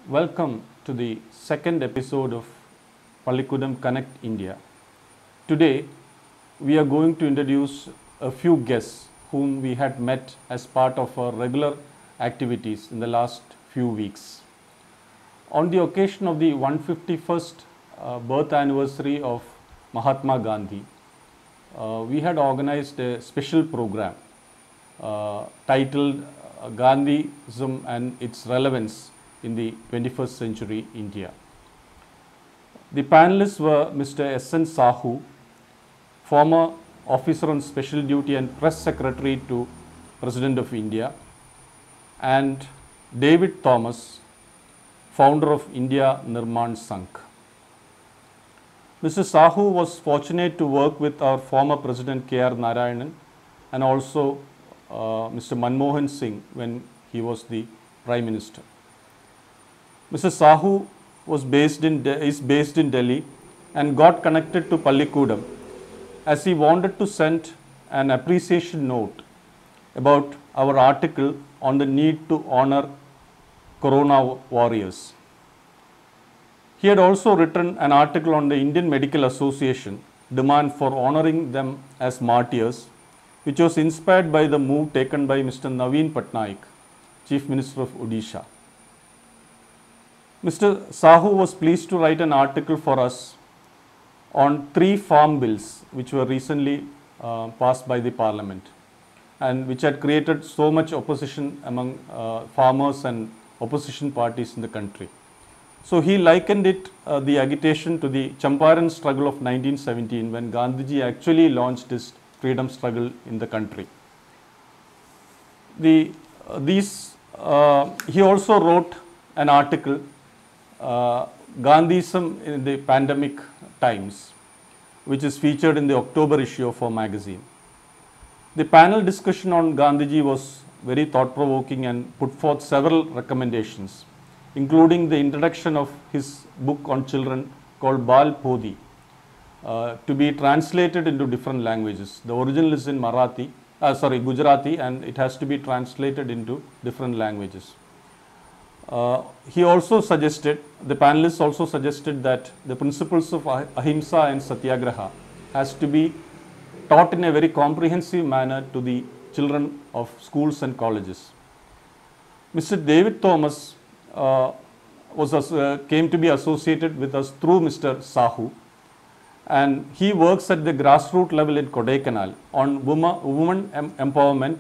Welcome to the second episode of Pallikudam Connect India. Today, we are going to introduce a few guests whom we had met as part of our regular activities in the last few weeks. On the occasion of the 151st birth anniversary of Mahatma Gandhi, we had organized a special program titled Gandhism and its relevance in the 21st century India. The panelists were Mr. S.N. Sahu, former officer on special duty and press secretary to President of India, and David Thomas, founder of India Nirman Sangh. Mr. Sahu was fortunate to work with our former President K.R. Narayanan and also Mr. Manmohan Singh when he was the Prime Minister. Mr. Sahu is based in Delhi and got connected to Pallikudam as he wanted to send an appreciation note about our article on the need to honor Corona warriors. He had also written an article on the Indian Medical Association demand for honoring them as martyrs, which was inspired by the move taken by Mr. Naveen Patnaik, Chief Minister of Odisha. Mr. Sahu was pleased to write an article for us on 3 farm bills which were recently passed by the Parliament and which had created so much opposition among farmers and opposition parties in the country. So he likened it, the agitation, to the Champaran struggle of 1917 when Gandhiji actually launched his freedom struggle in the country. He also wrote an article, Gandhism in the Pandemic Times, which is featured in the October issue of our magazine. The panel discussion on Gandhiji was very thought-provoking and put forth several recommendations, including the introduction of his book on children called Bal Podi, to be translated into different languages. The original is in Gujarati, and it has to be translated into different languages. The panelists also suggested that the principles of ahimsa and satyagraha has to be taught in a very comprehensive manner to the children of schools and colleges. Mr. David Thomas came to be associated with us through Mr. Sahu, and he works at the grassroots level in Kodaikanal on women empowerment,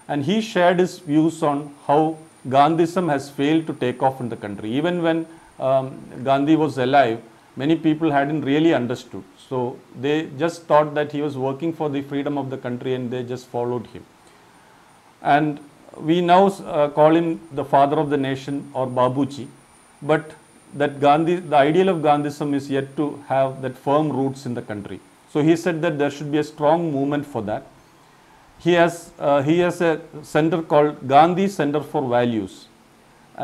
and he shared his views on how Gandhism has failed to take off in the country. Even when Gandhi was alive, many people hadn't really understood. So they just thought that he was working for the freedom of the country and they just followed him. And we now call him the father of the nation or Babuji, but that the ideal of Gandhism is yet to have that firm roots in the country. So he said that there should be a strong movement for that. He has a center called Gandhi Center for Values,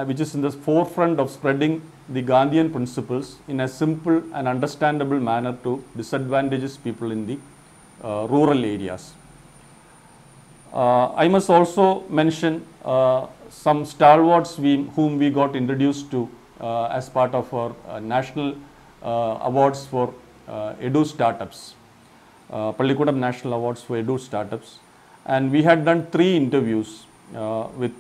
which is in the forefront of spreading the Gandhian principles in a simple and understandable manner to disadvantaged people in the rural areas. I must also mention some stalwarts whom we got introduced to as part of our national awards for Edu startups, Pallikudam National Awards for Edu startups. And we had done 3 interviews with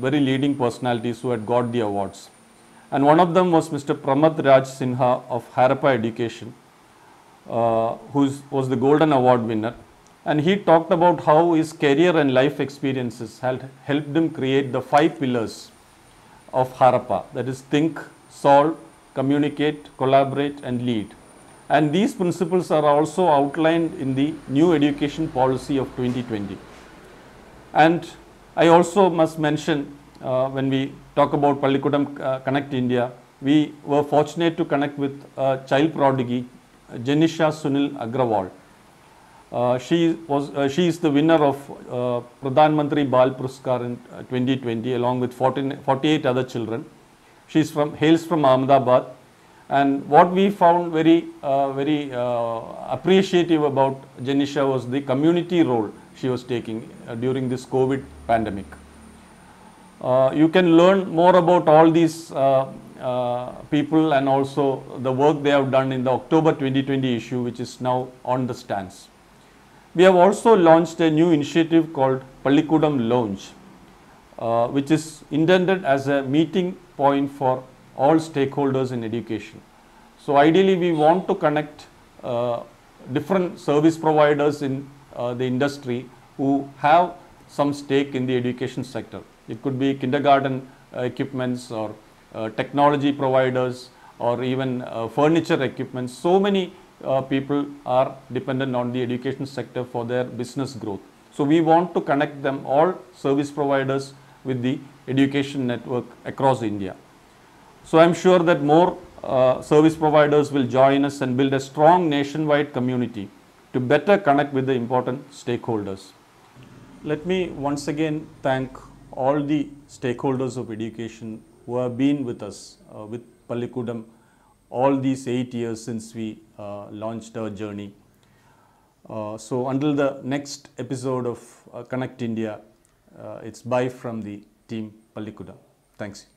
very leading personalities who had got the awards. And one of them was Mr. Pramad Raj Sinha of Harappa Education, who was the Golden Award winner. And he talked about how his career and life experiences helped him create the 5 pillars of Harappa, that is think, solve, communicate, collaborate and lead. And these principles are also outlined in the new education policy of 2020. And I also must mention, when we talk about Pallikudam Connect India, we were fortunate to connect with a child prodigy, Janisha Sunil Agrawal. She is the winner of Pradhan Mantri Bal Puruskar in 2020 along with 48 other children. She hails from Ahmedabad. And what we found very appreciative about Janisha was the community role she was taking during this COVID pandemic. You can learn more about all these people and also the work they have done in the October 2020 issue, which is now on the stands. We have also launched a new initiative called Pallikudam Lounge, which is intended as a meeting point for all stakeholders in education. So ideally, we want to connect different service providers in the industry who have some stake in the education sector. It could be kindergarten equipments or technology providers or even furniture equipments. So many people are dependent on the education sector for their business growth. So we want to connect them, all service providers, with the education network across India. So I am sure that more service providers will join us and build a strong nationwide community to better connect with the important stakeholders. Let me once again thank all the stakeholders of education who have been with us with Pallikudam all these 8 years since we launched our journey. So until the next episode of Connect India, it's bye from the team Pallikudam. Thanks.